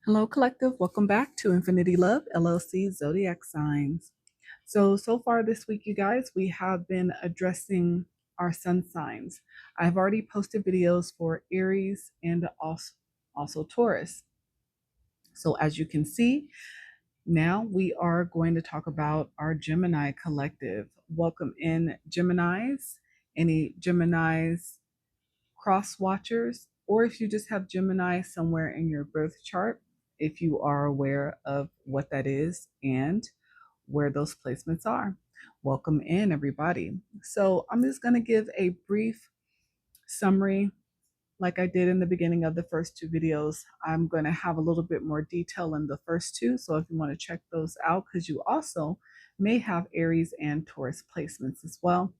Hello, Collective. Welcome back to Infinity Love, LLC Zodiac Signs. So far this week, you guys, we have been addressing our sun signs. I've already posted videos for Aries and also Taurus. So as you can see, now we are going to talk about our Gemini collective. Welcome in, Geminis. Any Geminis cross watchers, or if you just have Gemini somewhere in your birth chart, if you are aware of what that is and where those placements are. Welcome in, everybody. So I'm just going to give a brief summary like I did in the beginning of the first two videos. I'm going to have a little bit more detail in the first two. So if you want to check those out, because you also may have Aries and Taurus placements as well.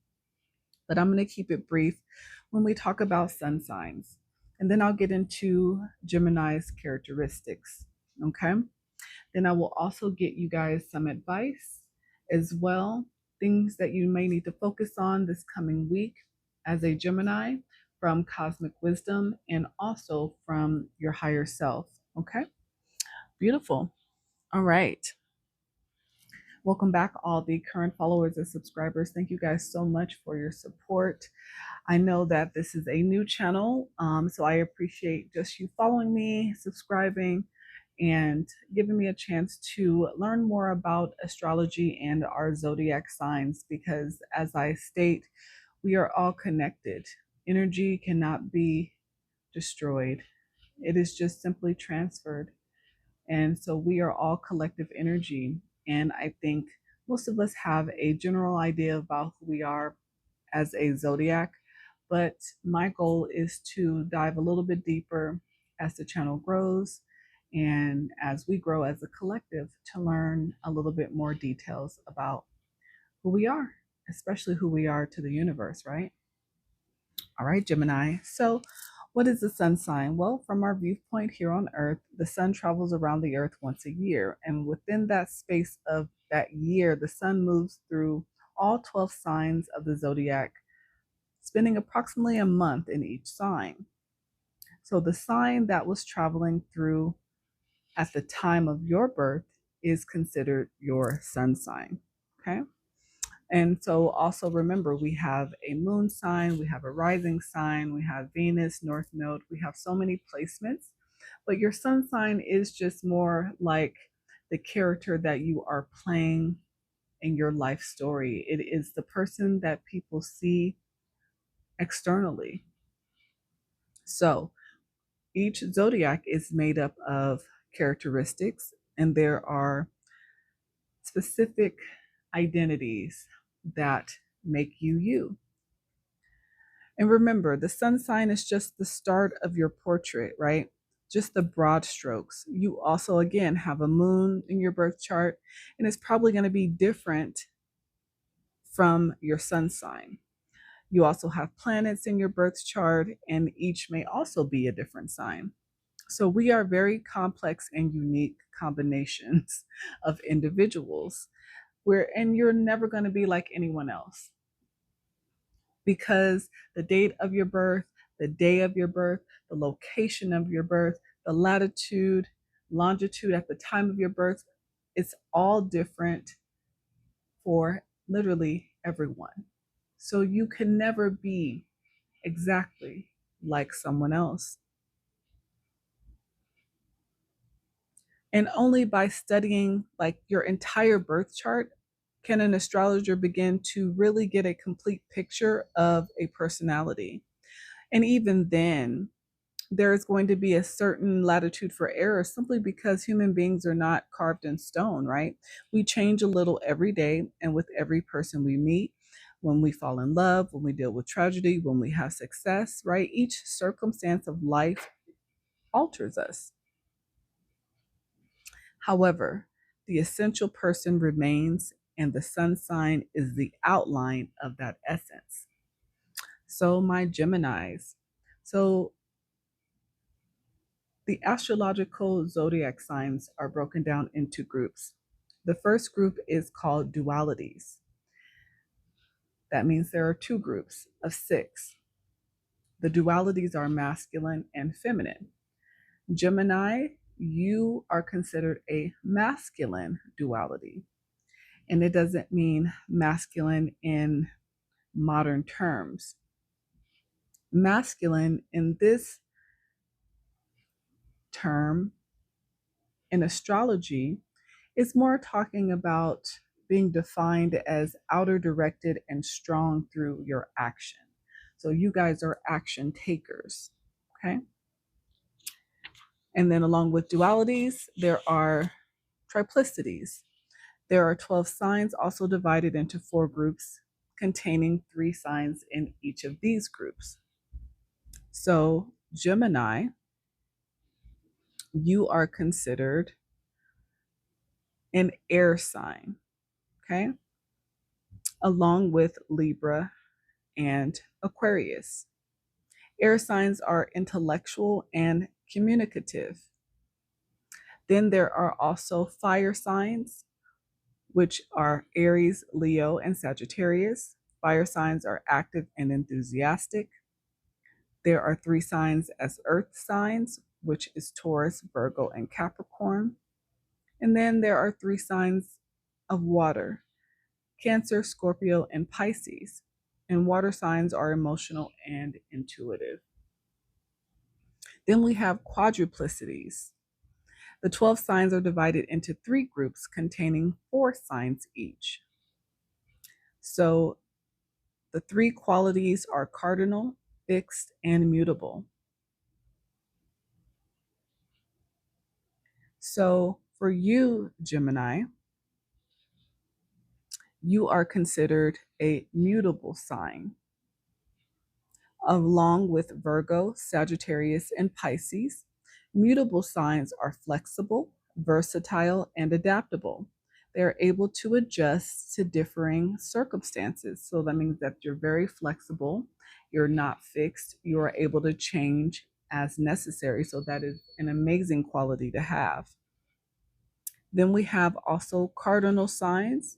But I'm going to keep it brief when we talk about sun signs. And then I'll get into Gemini's characteristics. Okay. Then I will also get you guys some advice as well, things that you may need to focus on this coming week as a Gemini from cosmic wisdom and also from your higher self. Okay. Beautiful. All right. Welcome back, all the current followers and subscribers. Thank you guys so much for your support. I know that this is a new channel, so I appreciate just you following me, subscribing, and giving me a chance to learn more about astrology and our zodiac signs, because as I state, we are all connected. Energy cannot be destroyed. It is just simply transferred. And so we are all collective energy. And I think most of us have a general idea about who we are as a zodiac. But my goal is to dive a little bit deeper as the channel grows and as we grow as a collective to learn a little bit more details about who we are, especially who we are to the universe, right? All right, Gemini. So, what is the sun sign? Well, from our viewpoint here on Earth, the sun travels around the Earth once a year. And within that space of that year, the sun moves through all 12 signs of the zodiac, spending approximately a month in each sign. So, the sign that was traveling through at the time of your birth is considered your sun sign. Okay. And so also remember, we have a moon sign, we have a rising sign, we have Venus, North Node, we have so many placements, but your sun sign is just more like the character that you are playing in your life story. It is the person that people see externally. So each zodiac is made up of characteristics, and there are specific identities that make you you. And remember, the sun sign is just the start of your portrait, right? Just the broad strokes. You also, again, have a moon in your birth chart, and it's probably going to be different from your sun sign. You also have planets in your birth chart, and each may also be a different sign. So we are very complex and unique combinations of individuals. And you're never going to be like anyone else, because the date of your birth, the day of your birth, the location of your birth, the latitude, longitude at the time of your birth, it's all different for literally everyone. So you can never be exactly like someone else. And only by studying like your entire birth chart can an astrologer begin to really get a complete picture of a personality. And even then, there is going to be a certain latitude for error simply because human beings are not carved in stone, right? We change a little every day, and with every person we meet, when we fall in love, when we deal with tragedy, when we have success, right? Each circumstance of life alters us. However, the essential person remains, and the sun sign is the outline of that essence. So, my Geminis. So, the astrological zodiac signs are broken down into groups. The first group is called dualities. That means there are two groups of 6. The dualities are masculine and feminine. Gemini you are considered a masculine duality. And it doesn't mean masculine in modern terms. Masculine in this term in astrology is more talking about being defined as outer directed and strong through your action. So you guys are action takers, okay? And then along with dualities, there are triplicities. There are 12 signs, also divided into 4 groups, containing 3 signs in each of these groups. So Gemini, you are considered an air sign, okay? Along with Libra and Aquarius. Air signs are intellectual and communicative. Then there are also fire signs, which are Aries, Leo, and Sagittarius. Fire signs are active and enthusiastic. There are 3 signs as earth signs, which is Taurus, Virgo, and Capricorn. And then there are 3 signs of water, Cancer, Scorpio, and Pisces. And water signs are emotional and intuitive. Then we have quadruplicities. The 12 signs are divided into 3 groups containing 4 signs each. So the 3 qualities are cardinal, fixed, and mutable. So for you, Gemini, you are considered a mutable sign, along with Virgo, Sagittarius, and Pisces. Mutable signs are flexible, versatile, and adaptable. They're able to adjust to differing circumstances. So that means that you're very flexible, you're not fixed, you are able to change as necessary. So that is an amazing quality to have. Then we have also cardinal signs.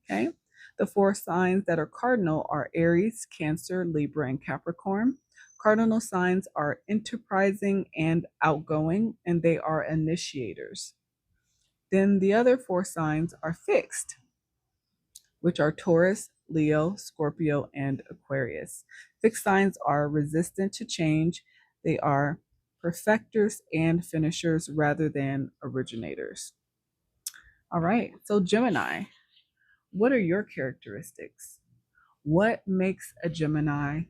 Okay. The 4 signs that are cardinal are Aries, Cancer, Libra, and Capricorn. Cardinal signs are enterprising and outgoing, and they are initiators. Then the other 4 signs are fixed, which are Taurus, Leo, Scorpio, and Aquarius. Fixed signs are resistant to change. They are perfecters and finishers rather than originators. All right, so Gemini, what are your characteristics? What makes a Gemini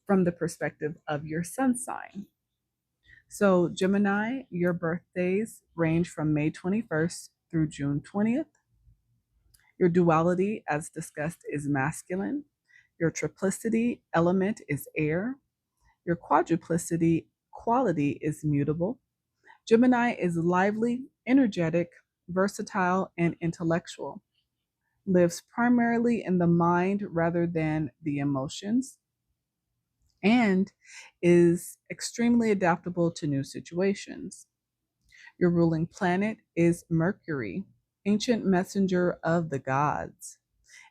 from the perspective of your sun sign? So Gemini, your birthdays range from May 21st through June 20th. Your duality, as discussed, is masculine. Your triplicity element is air. Your quadruplicity quality is mutable. Gemini is lively, energetic, versatile, and intellectual. Lives primarily in the mind rather than the emotions, and is extremely adaptable to new situations. Your ruling planet is Mercury, ancient messenger of the gods.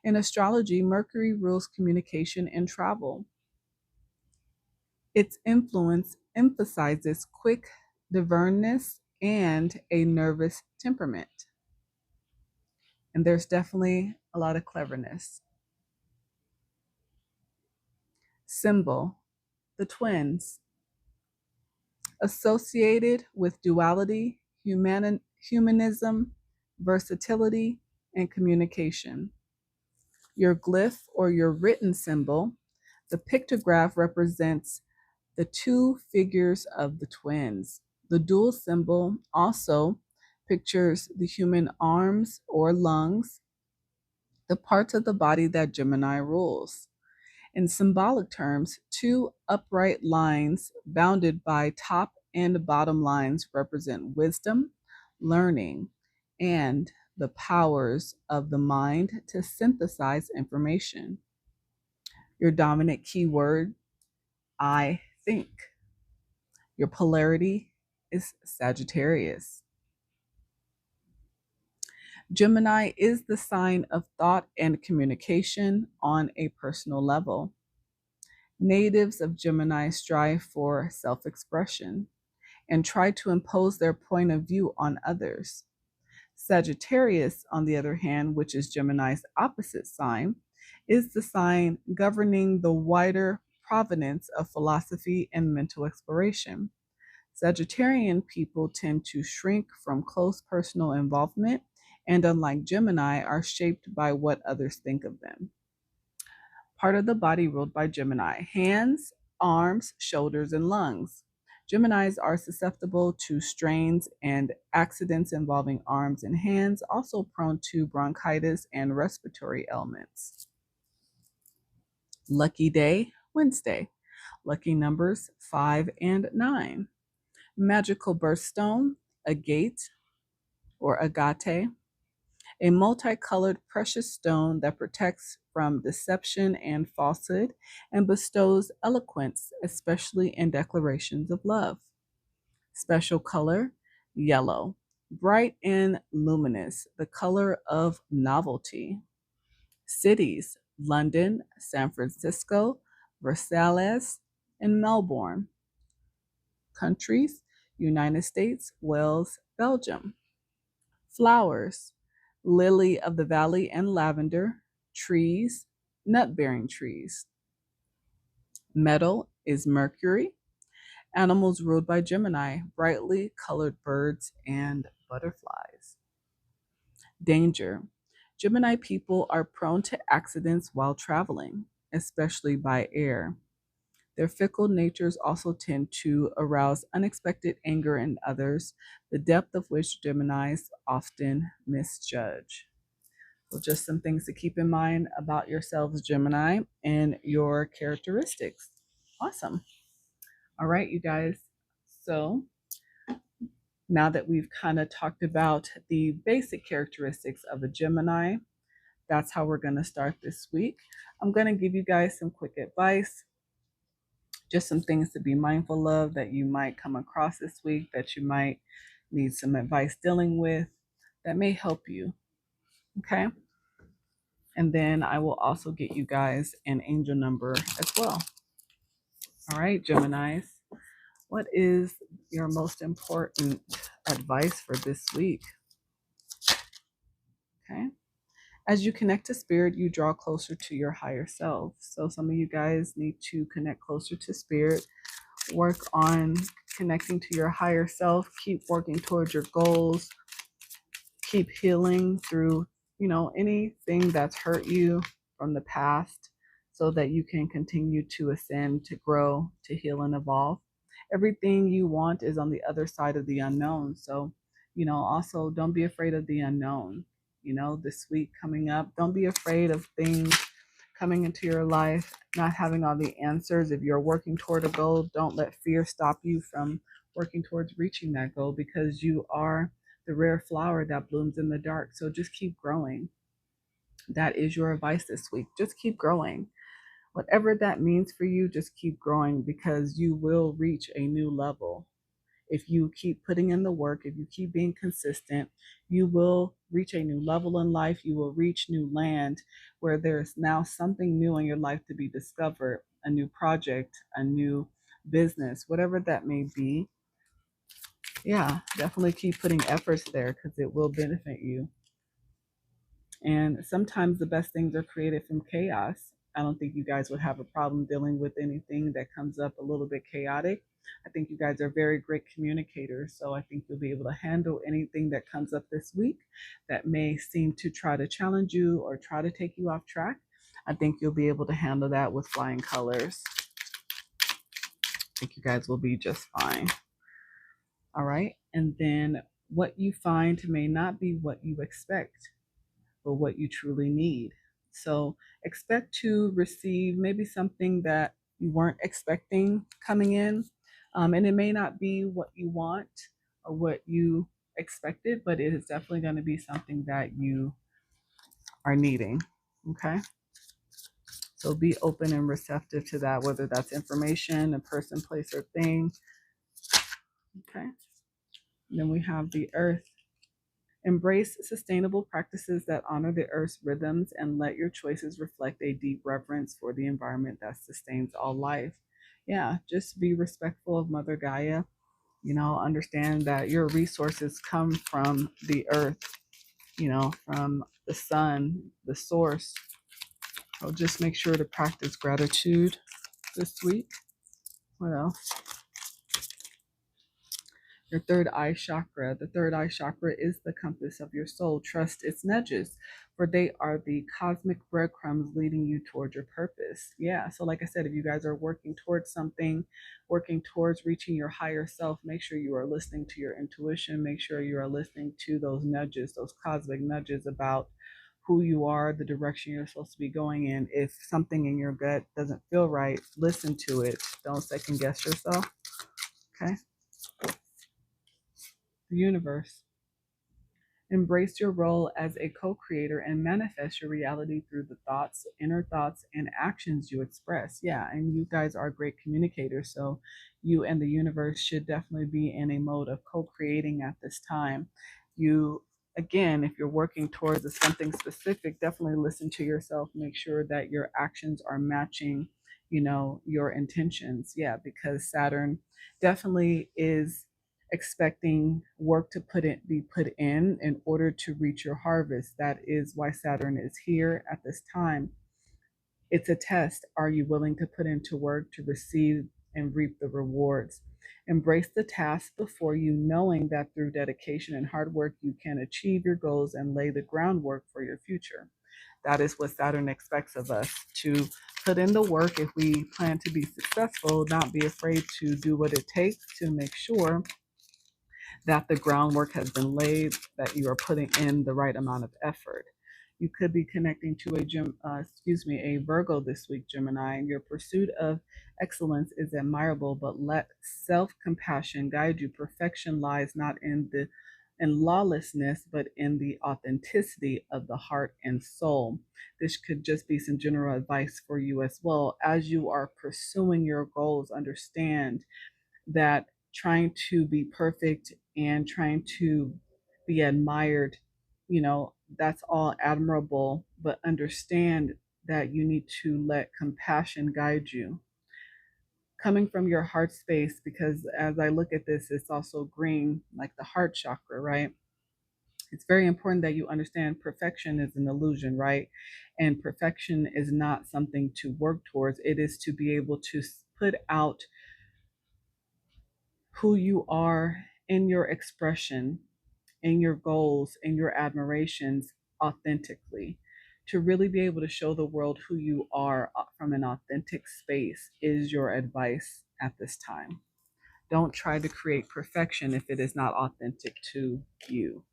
In astrology, Mercury rules communication and travel. Its influence emphasizes quick diverness and a nervous temperament. And there's definitely a lot of cleverness. Symbol, the twins. Associated with duality, humanism, versatility, and communication. Your glyph or your written symbol, the pictograph represents the 2 figures of the twins. The dual symbol also pictures the human arms or lungs, the parts of the body that Gemini rules. In symbolic terms, 2 upright lines bounded by top and bottom lines represent wisdom, learning, and the powers of the mind to synthesize information. Your dominant keyword, I think. Your polarity is Sagittarius. Gemini is the sign of thought and communication on a personal level. Natives of Gemini strive for self-expression and try to impose their point of view on others. Sagittarius, on the other hand, which is Gemini's opposite sign, is the sign governing the wider provenance of philosophy and mental exploration. Sagittarian people tend to shrink from close personal involvement and, unlike Gemini, are shaped by what others think of them. Part of the body ruled by Gemini: hands, arms, shoulders, and lungs. Geminis are susceptible to strains and accidents involving arms and hands, also prone to bronchitis and respiratory ailments. Lucky day, Wednesday. Lucky numbers 5 and 9. Magical birthstone, agate or agate, a multicolored precious stone that protects from deception and falsehood and bestows eloquence, especially in declarations of love. Special color, yellow, bright and luminous, the color of novelty. Cities, London, San Francisco, Versailles, and Melbourne. Countries, United States, Wales, Belgium. Flowers, lily of the valley and lavender. Trees, nut-bearing trees. Metal is mercury. Animals ruled by Gemini, brightly colored birds and butterflies. Danger. Gemini people are prone to accidents while traveling, especially by air. Their fickle natures also tend to arouse unexpected anger in others, the depth of which Geminis often misjudge. So just some things to keep in mind about yourselves, Gemini, and your characteristics. Awesome. All right, you guys. So now that we've kind of talked about the basic characteristics of a Gemini, that's how we're going to start this week. I'm going to give you guys some quick advice, just some things to be mindful of that you might come across this week, that you might need some advice dealing with, that may help you. Okay. And then I will also get you guys an angel number as well. All right, Geminis, what is your most important advice for this week? Okay. As you connect to spirit, you draw closer to your higher self. So some of you guys need to connect closer to spirit, work on connecting to your higher self, keep working towards your goals, keep healing through, anything that's hurt you from the past so that you can continue to ascend, to grow, to heal and evolve. Everything you want is on the other side of the unknown. So, also don't be afraid of the unknown. This week coming up, don't be afraid of things coming into your life, not having all the answers. If you're working toward a goal, don't let fear stop you from working towards reaching that goal, because you are the rare flower that blooms in the dark. So just keep growing. That is your advice this week. Just keep growing. Whatever that means for you, just keep growing, because you will reach a new level. If you keep putting in the work, if you keep being consistent, you will reach a new level in life. You will reach new land where there's now something new in your life to be discovered, a new project, a new business, whatever that may be. Yeah, definitely keep putting efforts there, because it will benefit you. And sometimes the best things are created from chaos. I don't think you guys would have a problem dealing with anything that comes up a little bit chaotic. I think you guys are very great communicators. So I think you'll be able to handle anything that comes up this week that may seem to try to challenge you or try to take you off track. I think you'll be able to handle that with flying colors. I think you guys will be just fine. All right. And then what you find may not be what you expect, but what you truly need. So expect to receive maybe something that you weren't expecting coming in. And it may not be what you want or what you expected, but it is definitely going to be something that you are needing. Okay. So be open and receptive to that, whether that's information, a person, place, or thing. Okay. And then we have the earth. Embrace sustainable practices that honor the earth's rhythms and let your choices reflect a deep reverence for the environment that sustains all life. Yeah, just be respectful of Mother Gaia. Understand that your resources come from the earth, from the sun, the source. So just make sure to practice gratitude this week. What else? Your third eye chakra. The third eye chakra is the compass of your soul. Trust its nudges, for they are the cosmic breadcrumbs leading you toward your purpose. Yeah. So, like I said, if you guys are working towards something, working towards reaching your higher self, make sure you are listening to your intuition. Make sure you are listening to those nudges, those cosmic nudges about who you are, the direction you're supposed to be going in. If something in your gut doesn't feel right, listen to it. Don't second guess yourself. Okay. The universe. Embrace your role as a co creator and manifest your reality through the thoughts, inner thoughts, and actions you express. Yeah, and you guys are great communicators. So, you and the universe should definitely be in a mode of co creating at this time. You, again, if you're working towards something specific, definitely listen to yourself. Make sure that your actions are matching, your intentions. Yeah, because Saturn definitely is expecting work to be put in order to reach your harvest. That is why Saturn is here at this time. It's a test. Are you willing to put into work to receive and reap the rewards? Embrace the task before you, knowing that through dedication and hard work, you can achieve your goals and lay the groundwork for your future. That is what Saturn expects of us, to put in the work if we plan to be successful, not be afraid to do what it takes to make sure that the groundwork has been laid, that you are putting in the right amount of effort. You could be connecting to a Virgo this week, Gemini, and your pursuit of excellence is admirable, but let self-compassion guide you. Perfection lies not in lawlessness, but in the authenticity of the heart and soul. This could just be some general advice for you as well. As you are pursuing your goals, understand that trying to be perfect and trying to be admired, that's all admirable, but understand that you need to let compassion guide you. Coming from your heart space, because as I look at this, it's also green, like the heart chakra, right? It's very important that you understand perfection is an illusion, right? And perfection is not something to work towards. It is to be able to put out who you are in your expression, in your goals, in your admirations authentically. To really be able to show the world who you are from an authentic space is your advice at this time. Don't try to create perfection if it is not authentic to you,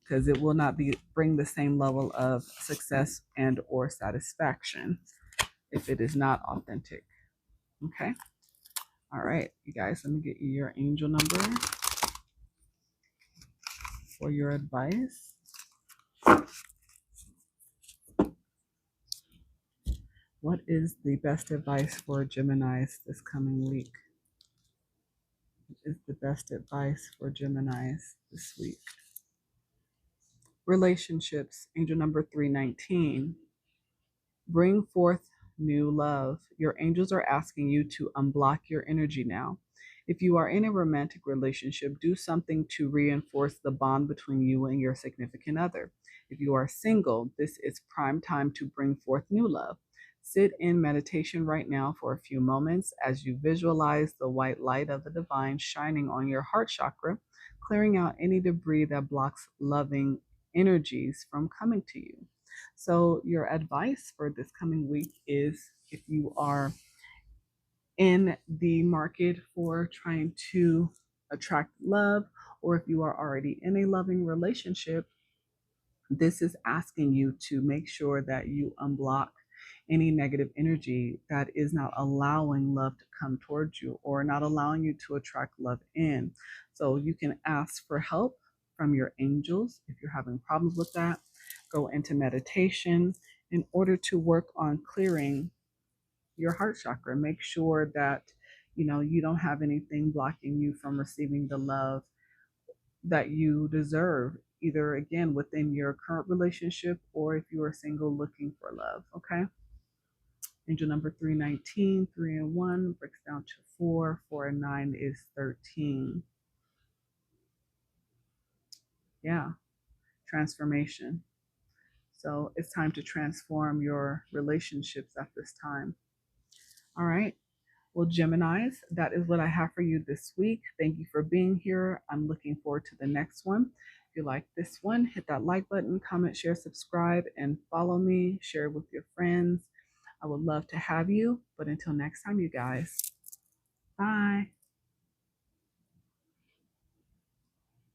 because it will not bring the same level of success and or satisfaction if it is not authentic. Okay. All right, you guys, let me get you your angel number for your advice. What is the best advice for Geminis this coming week? What is the best advice for Geminis this week? Relationships, angel number 319. Bring forth new love. Your angels are asking you to unblock your energy now. If you are in a romantic relationship, do something to reinforce the bond between you and your significant other. If you are single, this is prime time to bring forth new love. Sit in meditation right now for a few moments as you visualize the white light of the divine shining on your heart chakra, clearing out any debris that blocks loving energies from coming to you. So, your advice for this coming week is, if you are in the market for trying to attract love, or if you are already in a loving relationship, this is asking you to make sure that you unblock any negative energy that is not allowing love to come towards you or not allowing you to attract love in. So you can ask for help from your angels if you're having problems with that. Go into meditation in order to work on clearing your heart chakra. Make sure that you don't have anything blocking you from receiving the love that you deserve, either again within your current relationship or if you are single looking for love. Okay. Angel number 319, 3 and 1 breaks down to 4. 4 and 9 is 13. Yeah, transformation. So it's time to transform your relationships at this time. All right. Well, Geminis, that is what I have for you this week. Thank you for being here. I'm looking forward to the next one. If you like this one, hit that like button, comment, share, subscribe, and follow me. Share with your friends. I would love to have you. But until next time, you guys, bye.